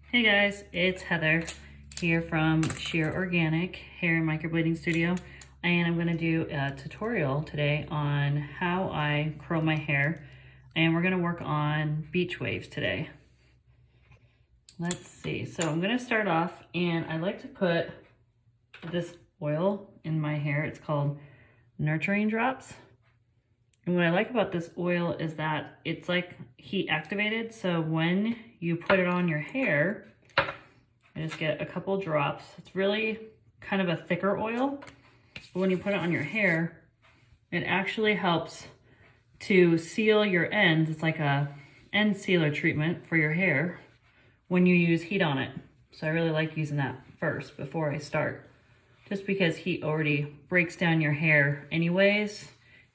Hey guys, it's Heather here from Sheer Organic Hair and Microblading Studio, and I'm going to do a tutorial today on how I curl my hair, and we're going to work on beach waves today. Let's see, so I'm going to start off, and I like to put this oil in my hair. It's called Nurturing Drops. And what I like about this oil is that it's like heat activated. So when you put it on your hair, I just get a couple drops. It's really kind of a thicker oil, but when you put it on your hair, it actually helps to seal your ends. It's like a end sealer treatment for your hair when you use heat on it. So I really like using that first before I start, just because heat already breaks down your hair anyways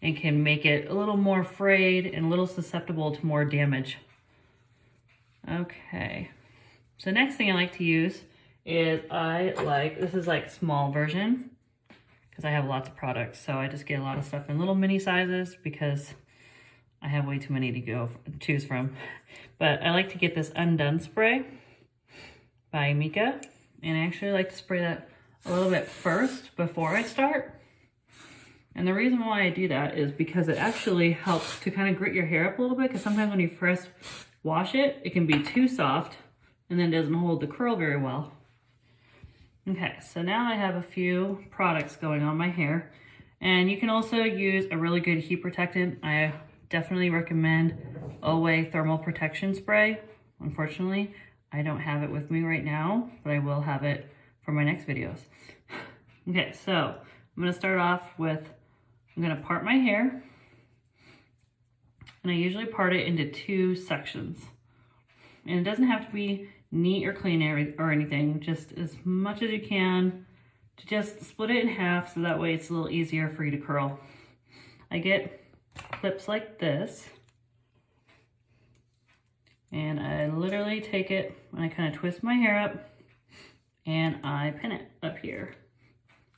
and can make it a little more frayed and a little susceptible to more damage. Okay, so next thing I like to use is this is like small version because I have lots of products. So I just get a lot of stuff in little mini sizes because I have way too many to choose from. But I like to get this Undone Spray by Mika. And I actually like to spray that a little bit first before I start. And the reason why I do that is because it actually helps to kind of grit your hair up a little bit, because sometimes when you first wash it, it can be too soft and then doesn't hold the curl very well. Okay, so now I have a few products going on my hair, and you can also use a really good heat protectant. I definitely recommend Olay Thermal Protection Spray. Unfortunately, I don't have it with me right now, but I will have it for my next videos. Okay, so I'm gonna start off with, I'm gonna part my hair, and I usually part it into two sections. And it doesn't have to be neat or clean or anything, just as much as you can to just split it in half so that way it's a little easier for you to curl. I get clips like this, and I literally take it and I kind of twist my hair up and I pin it up here.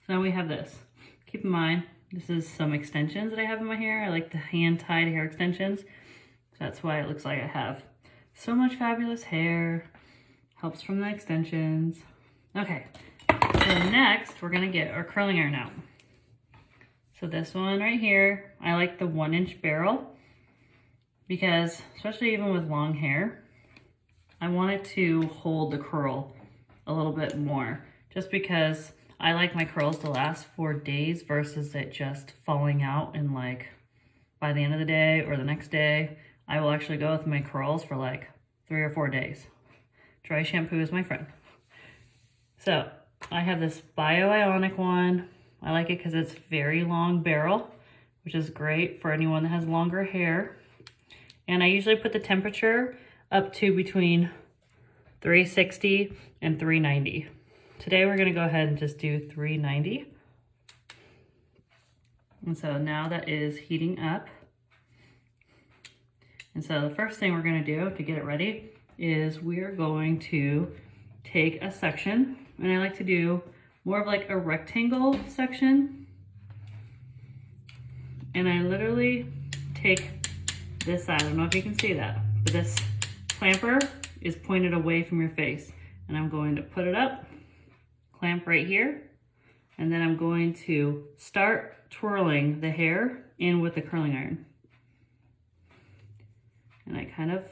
So now we have this. Keep in mind, this is some extensions that I have in my hair. I like the hand-tied hair extensions. So that's why it looks like I have so much fabulous hair. Helps from the extensions. Okay, so next we're gonna get our curling iron out. So this one right here, I like the 1-inch barrel because, especially even with long hair, I want it to hold the curl a little bit more, just because I like my curls to last for days versus it just falling out and like by the end of the day or the next day. I will actually go with my curls for like 3 or 4 days. Dry shampoo is my friend. So I have this Bio-Ionic one. I like it because it's very long barrel, which is great for anyone that has longer hair. And I usually put the temperature up to between 360 and 390. Today we're gonna go ahead and just do 390. And so now that is heating up. And so the first thing we're gonna do to get it ready is we're going to take a section, and I like to do more of like a rectangle section. And I literally take this side. I don't know if you can see that, but this clamper is pointed away from your face. And I'm going to put it up, clamp right here, and then I'm going to start twirling the hair in with the curling iron. And I kind of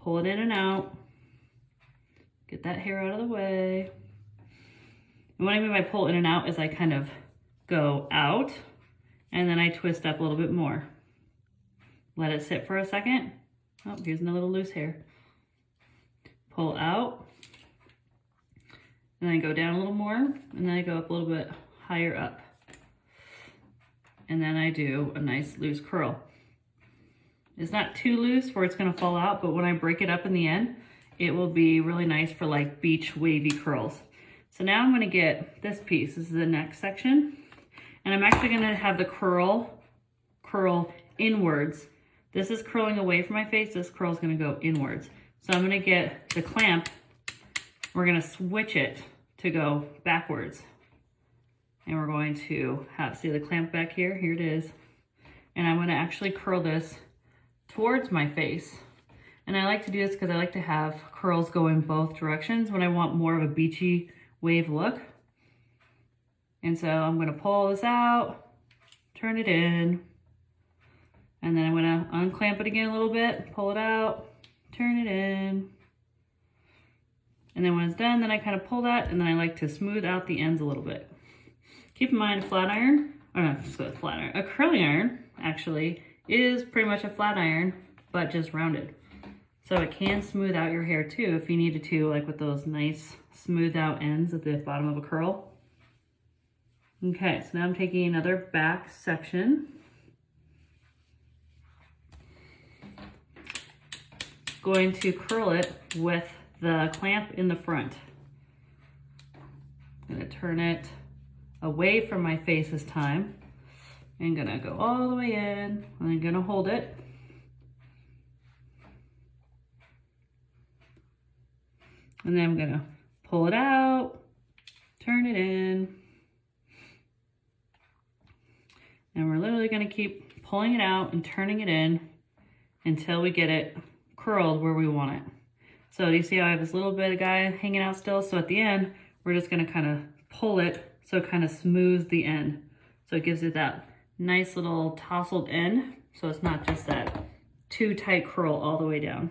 pull it in and out, get that hair out of the way. And what I mean by pull in and out is I kind of go out and then I twist up a little bit more. Let it sit for a second. Oh, here's another little loose hair. Pull out, and then I go down a little more, and then I go up a little bit higher up. And then I do a nice loose curl. It's not too loose where it's gonna fall out, but when I break it up in the end, it will be really nice for like beach wavy curls. So now I'm gonna get this piece. This is the neck section. And I'm actually gonna have the curl inwards. This is curling away from my face. This curl is gonna go inwards. So I'm gonna get the clamp. We're gonna switch it to go backwards. And we're going to see the clamp back here? Here it is. And I'm gonna actually curl this towards my face. And I like to do this because I like to have curls go in both directions when I want more of a beachy wave look. And so I'm gonna pull this out, turn it in, and then I'm gonna unclamp it again a little bit, pull it out, turn it in. And then when it's done, then I kind of pull that, and then I like to smooth out the ends a little bit. Keep in mind, a flat iron, or not a flat iron, a curling iron actually is pretty much a flat iron, but just rounded. So it can smooth out your hair too if you needed to, like with those nice smooth out ends at the bottom of a curl. Okay, so now I'm taking another back section. Going to curl it with the clamp in the front. I'm gonna turn it away from my face this time. I'm gonna go all the way in, and I'm gonna hold it. And then I'm gonna pull it out, turn it in. And we're literally gonna keep pulling it out and turning it in until we get it curled where we want it. So do you see how I have this little bit of guy hanging out still? So at the end, we're just gonna kind of pull it so it kind of smooths the end. So it gives it that nice little tousled end. So it's not just that too tight curl all the way down.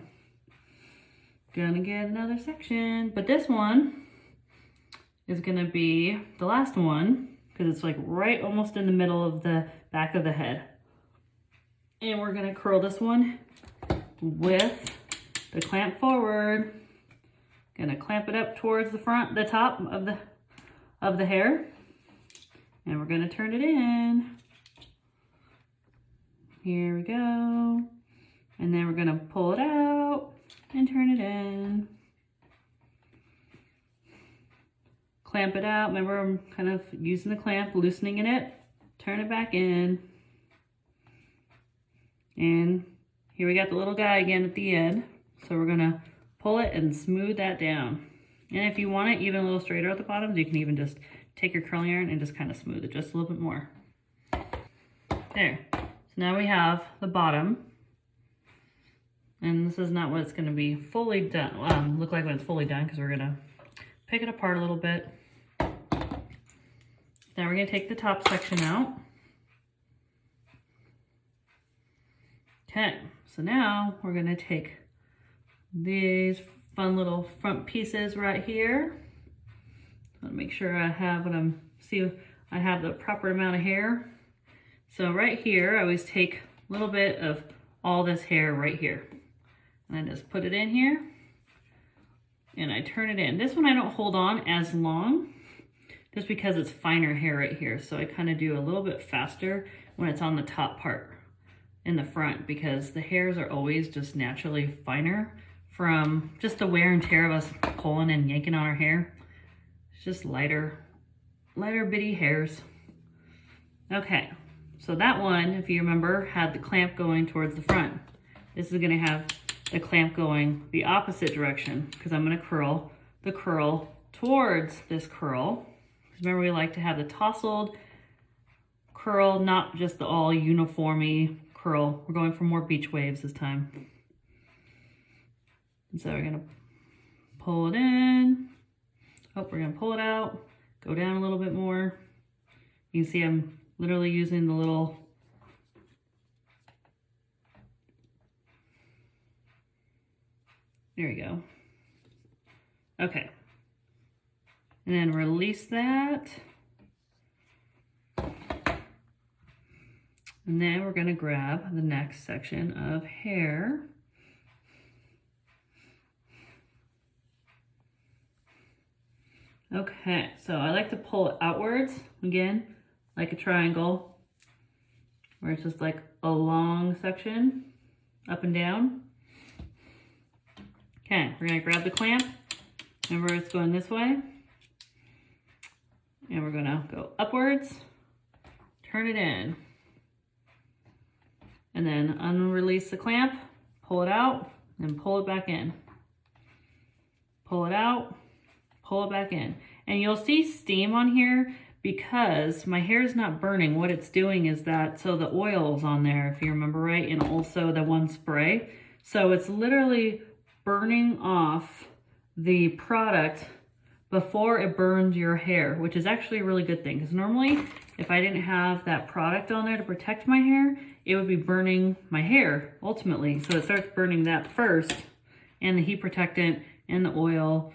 Gonna get another section, but this one is gonna be the last one because it's like right almost in the middle of the back of the head. And we're gonna curl this one with the clamp forward. Gonna clamp it up towards the front, the top of the hair. And we're gonna turn it in. Here we go. And then we're gonna pull it out and turn it in. Clamp it out. Remember, I'm kind of using the clamp, loosening in it. Turn it back in. And here we got the little guy again at the end. So we're gonna pull it and smooth that down. And if you want it even a little straighter at the bottom, you can even just take your curling iron and just kind of smooth it just a little bit more. There. So now we have the bottom. And this is not what it's gonna be fully done. Look like when it's fully done because we're gonna pick it apart a little bit. Now we're gonna take the top section out. Okay, so now we're gonna take these fun little front pieces right here. I wanna make sure I have I have the proper amount of hair. So right here, I always take a little bit of all this hair right here. And I just put it in here and I turn it in. This one I don't hold on as long just because it's finer hair right here. So I kind of do a little bit faster when it's on the top part in the front because the hairs are always just naturally finer from just the wear and tear of us pulling and yanking on our hair. It's just lighter bitty hairs. Okay, so that one, if you remember, had the clamp going towards the front. This is gonna have the clamp going the opposite direction because I'm gonna curl the curl towards this curl. Remember, we like to have the tousled curl, not just the all uniformy curl. We're going for more beach waves this time. And so we're gonna pull it in. Oh, we're gonna pull it out, go down a little bit more. You can see I'm literally using the little there we go. Okay. And then release that. And then we're going to grab the next section of hair. Okay, so I like to pull it outwards, again, like a triangle, where it's just like a long section, up and down. Okay, we're gonna grab the clamp. Remember, it's going this way. And we're gonna go upwards, turn it in. And then unrelease the clamp, pull it out, and pull it back in. Pull it out, pull it back in. And you'll see steam on here because my hair is not burning. What it's doing is that, so the oil's on there, if you remember right, and also the one spray. So it's literally burning off the product before it burns your hair, which is actually a really good thing, because normally if I didn't have that product on there to protect my hair, it would be burning my hair ultimately. So it starts burning that first, and the heat protectant and the oil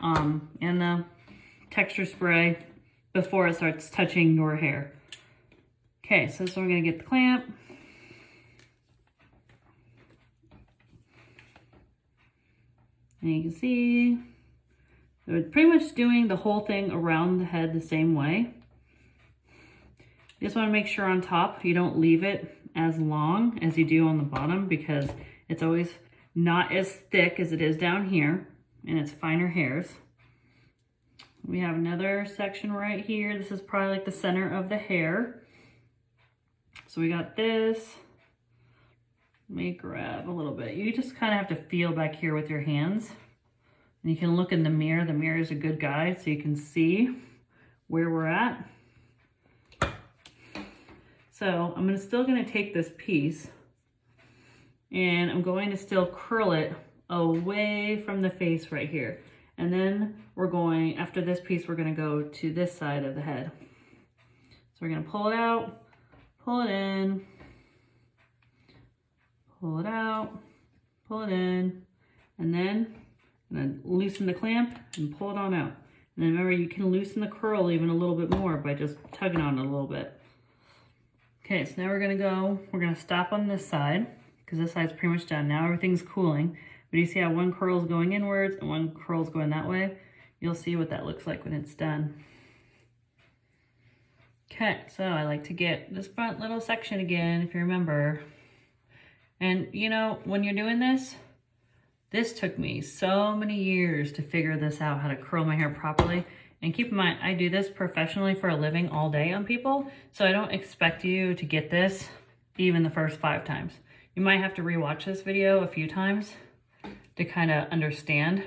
and the texture spray before it starts touching your hair. Okay, so we're gonna get the clamp. And you can see, so it's pretty much doing the whole thing around the head the same way. You just want to make sure on top you don't leave it as long as you do on the bottom, because it's always not as thick as it is down here, and it's finer hairs. We have another section right here. This is probably like the center of the hair. So we got this. Let me grab a little bit. You just kind of have to feel back here with your hands. And you can look in the mirror. The mirror is a good guide so you can see where we're at. So I'm still going to take this piece and I'm going to still curl it away from the face right here. And then we're going, after this piece, we're going to go to this side of the head. So we're going to pull it out, pull it in, pull it out, pull it in, and then I'm going to loosen the clamp and pull it on out. And then remember, you can loosen the curl even a little bit more by just tugging on it a little bit. Okay, so now we're going to stop on this side, because this side's pretty much done. Now everything's cooling. But you see how one curl is going inwards and one curl is going that way? You'll see what that looks like when it's done. Okay, so I like to get this front little section again, if you remember. And you know, when you're doing this took me so many years to figure this out, how to curl my hair properly. And keep in mind, I do this professionally for a living all day on people, so I don't expect you to get this even the first 5 times. You might have to rewatch this video a few times to kind of understand.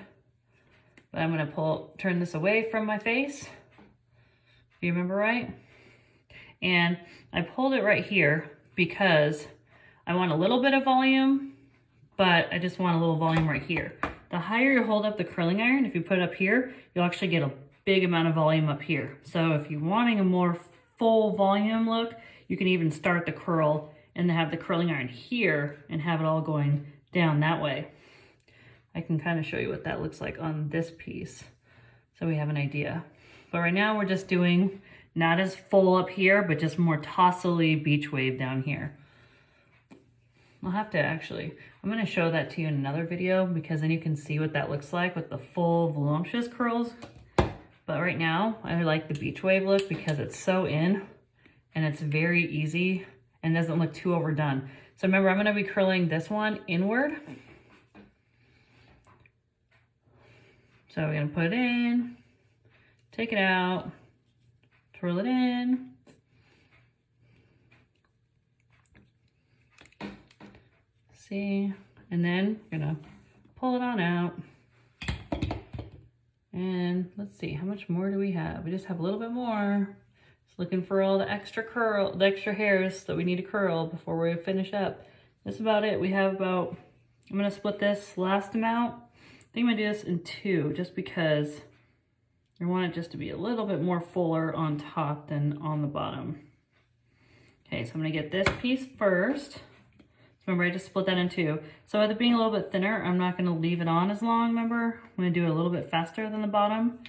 But I'm gonna turn this away from my face, if you remember right. And I pulled it right here because I want a little bit of volume, but I just want a little volume right here. The higher you hold up the curling iron, if you put it up here, you'll actually get a big amount of volume up here. So if you're wanting a more full volume look, you can even start the curl and have the curling iron here and have it all going down that way. I can kind of show you what that looks like on this piece, so we have an idea. But right now we're just doing not as full up here, but just more tossily beach wave down here. I'll have to actually, I'm going to show that to you in another video, because then you can see what that looks like with the full voluptuous curls. But right now I like the beach wave look because it's so in and it's very easy and doesn't look too overdone. So remember, I'm going to be curling this one inward. So we're going to put it in, take it out, twirl it in. See, and then we're going to pull it on out. And let's see, how much more do we have? We just have a little bit more. Just looking for all the extra hairs that we need to curl before we finish up. That's about it. We have about, I'm going to split this last amount. I think I'm going to do this in 2, just because I want it just to be a little bit more fuller on top than on the bottom. Okay, so I'm going to get this piece first. Remember, I just split that in 2. So with it being a little bit thinner, I'm not going to leave it on as long, remember? I'm going to do it a little bit faster than the bottom,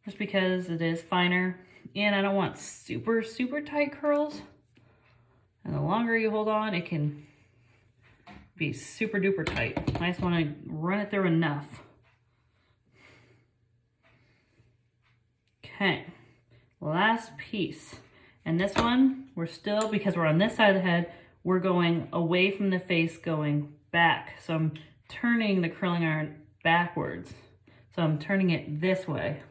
just because it is finer. And I don't want super, super tight curls. And the longer you hold on, it can be super duper tight. I just want to run it through enough. Okay, last piece. And this one, we're still, because we're on this side of the head, we're going away from the face, going back. So I'm turning the curling iron backwards. So I'm turning it this way.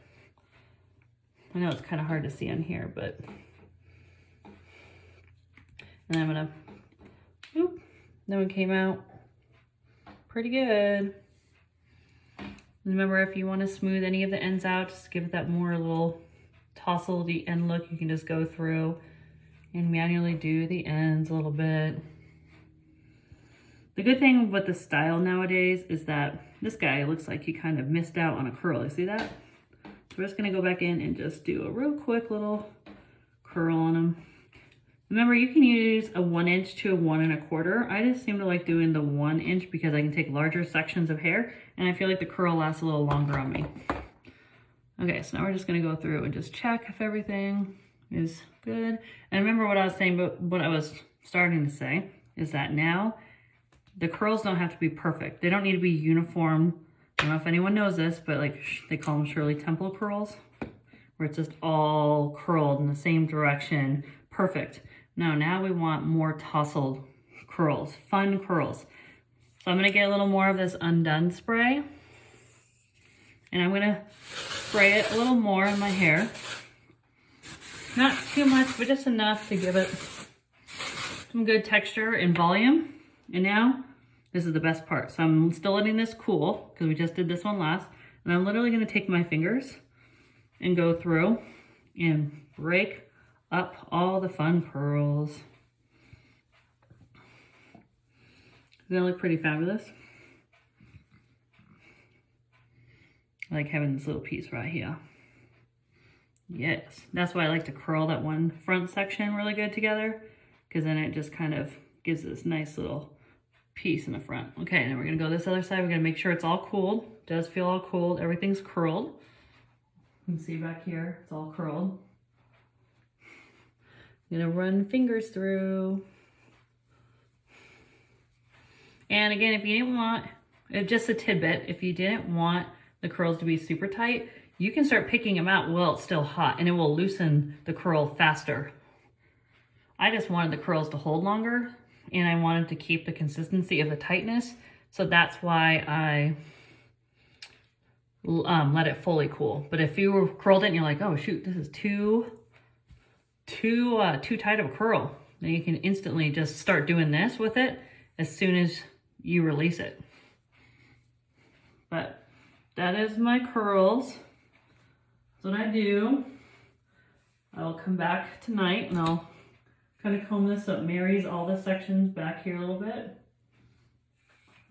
I know it's kind of hard to see on here, but. And I'm gonna, oop, that one came out pretty good. Remember, if you want to smooth any of the ends out, just give it that more little tousle-y end look. You can just go through and manually do the ends a little bit. The good thing with the style nowadays is that this guy looks like he kind of missed out on a curl. You see that? So we're just gonna go back in and just do a real quick little curl on him. Remember, you can use a 1 inch to a 1 1/4. I just seem to like doing the 1 inch because I can take larger sections of hair and I feel like the curl lasts a little longer on me. Okay, so now we're just gonna go through and just check if everything is good. And remember what I was saying, but what I was starting to say is that now the curls don't have to be perfect. They don't need to be uniform. I don't know if anyone knows this, but like they call them Shirley Temple curls, where it's just all curled in the same direction, perfect. No, now we want more tousled curls, fun curls. So I'm gonna get a little more of this Undone spray, and I'm gonna spray it a little more in my hair. Not too much, but just enough to give it some good texture and volume. And now, this is the best part. So I'm still letting this cool, because we just did this one last, and I'm literally gonna take my fingers and go through and break up all the fun curls. They look pretty fabulous. I like having this little piece right here. Yes, that's why I like to curl that one front section really good together, because then it just kind of gives this nice little piece in the front. Okay, now we're gonna go this other side. We're gonna make sure it's all cooled. It does feel all cooled. Everything's curled. You can see back here, it's all curled. I'm gonna run fingers through. And again, if you didn't want, just a tidbit, if you didn't want the curls to be super tight, you can start picking them out while it's still hot and it will loosen the curl faster. I just wanted the curls to hold longer and I wanted to keep the consistency of the tightness. So that's why I let it fully cool. But if you were curled it and you're like, oh shoot, this is too tight of a curl, then you can instantly just start doing this with it as soon as you release it. But that is my curls. So what I do, I'll come back tonight and I'll kind of comb this up. Marries all the sections back here a little bit.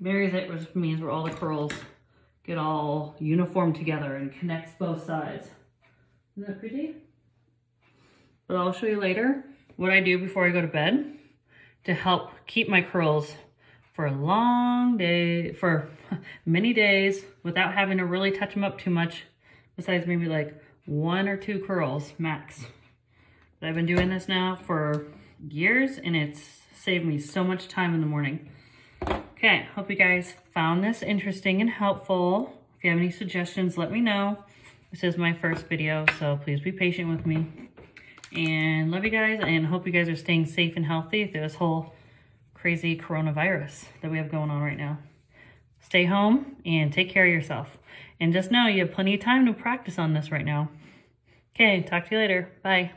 Marries it, which means where all the curls get all uniform together and connects both sides. Isn't that pretty? But I'll show you later what I do before I go to bed to help keep my curls for a long day, for many days without having to really touch them up too much, besides maybe like 1 or 2 curls max. But I've been doing this now for years and it's saved me so much time in the morning. Okay, hope you guys found this interesting and helpful. If you have any suggestions, let me know. This is my first video, so please be patient with me. And love you guys and hope you guys are staying safe and healthy through this whole crazy coronavirus that we have going on right now. Stay home and take care of yourself. And just know you have plenty of time to practice on this right now. Okay, talk to you later. Bye.